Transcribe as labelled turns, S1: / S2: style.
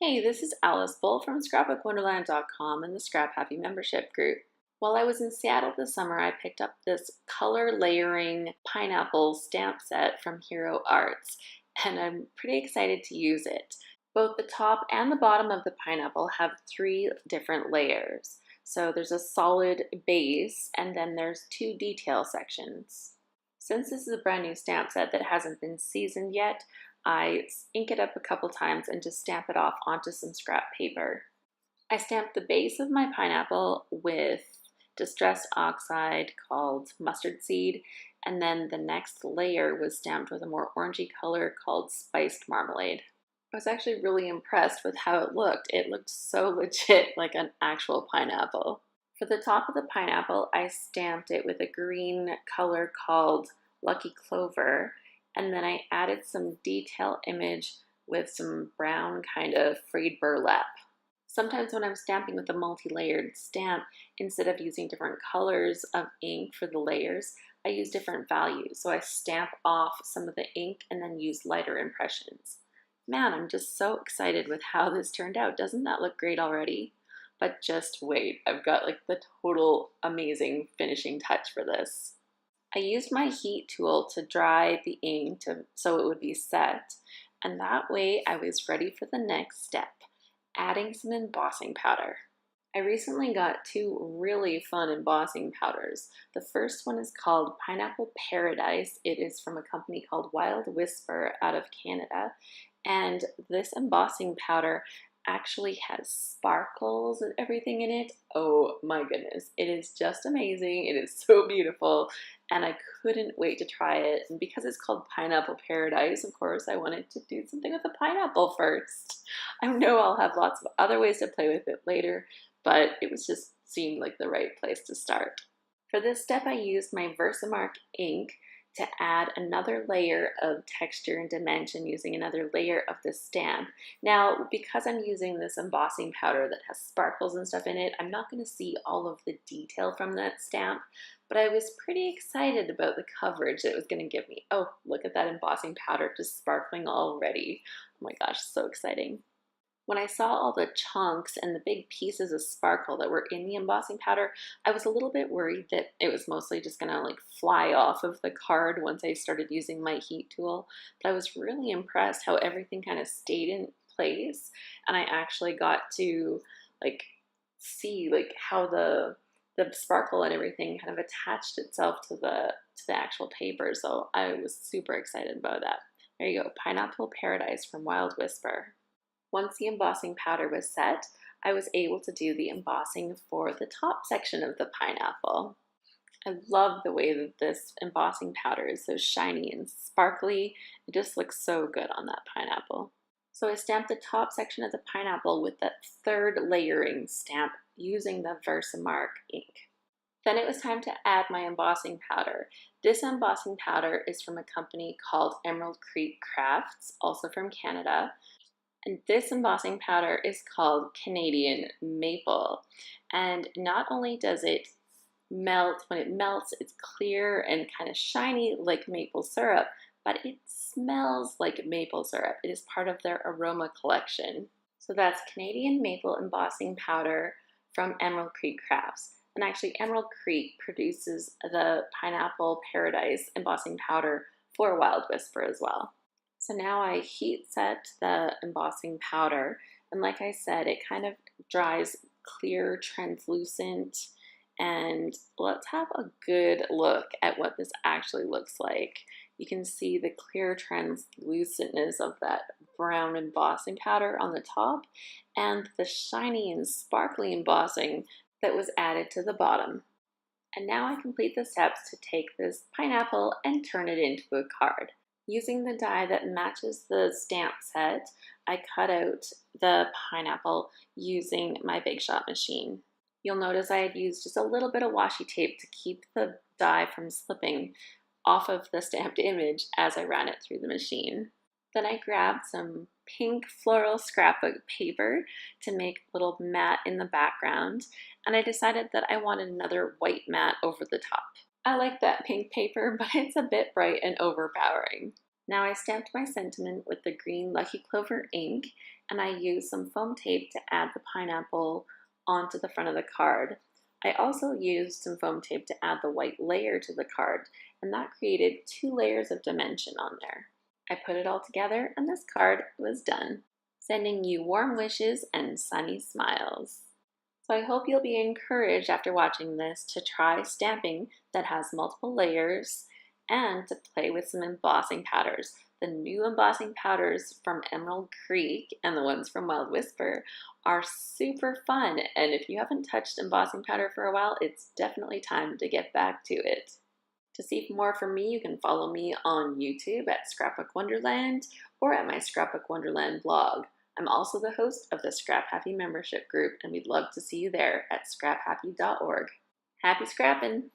S1: Hey, this is Alice Bull from ScrapbookWonderland.com and the ScrapHappy membership group. While I was in Seattle this summer, I picked up this color layering pineapple stamp set from Hero Arts, and I'm pretty excited to use it. Both the top and the bottom of the pineapple have 3 different layers. So there's a solid base, and then there's 2 detail sections. Since this is a brand new stamp set that hasn't been seasoned yet, I ink it up a couple times and just stamp it off onto some scrap paper. I stamped the base of my pineapple with distressed oxide called mustard seed, and then the next layer was stamped with a more orangey color called spiced marmalade. I was actually really impressed with how it looked. It looked so legit, like an actual pineapple. For the top of the pineapple, I stamped it with a green color called Lucky Clover, and then I added some detail image with some brown kind of frayed burlap. Sometimes when I'm stamping with a multi-layered stamp, instead of using different colors of ink for the layers, I use different values. So I stamp off some of the ink and then use lighter impressions. Man, I'm just so excited with how this turned out. Doesn't that look great already? But just wait, I've got like the total amazing finishing touch for this. I used my heat tool to dry the ink so it would be set, and that way I was ready for the next step, adding some embossing powder. I recently got 2 really fun embossing powders. The first one is called Pineapple Paradise. It is from a company called Wild Whisper out of Canada, and this embossing powder actually has sparkles and everything in it. Oh my goodness, it is just amazing. It is so beautiful, and I couldn't wait to try it. And because it's called Pineapple Paradise, of course, I wanted to do something with a pineapple first. I know I'll have lots of other ways to play with it later, but it was just seemed like the right place to start. For this step, I used my Versamark ink to add another layer of texture and dimension using another layer of the stamp. Now, because I'm using this embossing powder that has sparkles and stuff in it, I'm not going to see all of the detail from that stamp, but I was pretty excited about the coverage that it was going to give me. Oh, look at that embossing powder just sparkling already. Oh my gosh, so exciting. When I saw all the chunks and the big pieces of sparkle that were in the embossing powder, I was a little bit worried that it was mostly just gonna like fly off of the card once I started using my heat tool. But I was really impressed how everything kind of stayed in place, and I actually got to like see like how the sparkle and everything kind of attached itself to the actual paper. So I was super excited about that. There you go, Pineapple Paradise from Wild Whisper. Once the embossing powder was set, I was able to do the embossing for the top section of the pineapple. I love the way that this embossing powder is so shiny and sparkly. It just looks so good on that pineapple. So I stamped the top section of the pineapple with that 3rd layering stamp using the Versamark ink. Then it was time to add my embossing powder. This embossing powder is from a company called Emerald Creek Crafts, also from Canada. And this embossing powder is called Canadian Maple. And not only does it melt, when it melts, it's clear and kind of shiny like maple syrup, but it smells like maple syrup. It is part of their aroma collection. So that's Canadian Maple embossing powder from Emerald Creek Crafts. And actually, Emerald Creek produces the Pineapple Paradise embossing powder for Wild Whisper as well. So now I heat set the embossing powder, and like I said, it kind of dries clear, translucent, and let's have a good look at what this actually looks like. You can see the clear translucentness of that brown embossing powder on the top, and the shiny and sparkly embossing that was added to the bottom. And now I complete the steps to take this pineapple and turn it into a card. Using the die that matches the stamp set, I cut out the pineapple using my Big Shot machine. You'll notice I had used just a little bit of washi tape to keep the die from slipping off of the stamped image as I ran it through the machine. Then I grabbed some pink floral scrapbook paper to make a little mat in the background, and I decided that I wanted another white mat over the top. I like that pink paper, but it's a bit bright and overpowering. Now I stamped my sentiment with the green Lucky Clover ink, and I used some foam tape to add the pineapple onto the front of the card. I also used some foam tape to add the white layer to the card, and that created 2 layers of dimension on there. I put it all together and this card was done. Sending you warm wishes and sunny smiles. So I hope you'll be encouraged after watching this to try stamping that has multiple layers and to play with some embossing powders. The new embossing powders from Emerald Creek and the ones from Wild Whisper are super fun, and if you haven't touched embossing powder for a while, it's definitely time to get back to it. To see more from me, you can follow me on YouTube at Scrapbook Wonderland or at my Scrapbook Wonderland blog. I'm also the host of the ScrapHappy membership group, and we'd love to see you there at scraphappy.org. Happy scrapping!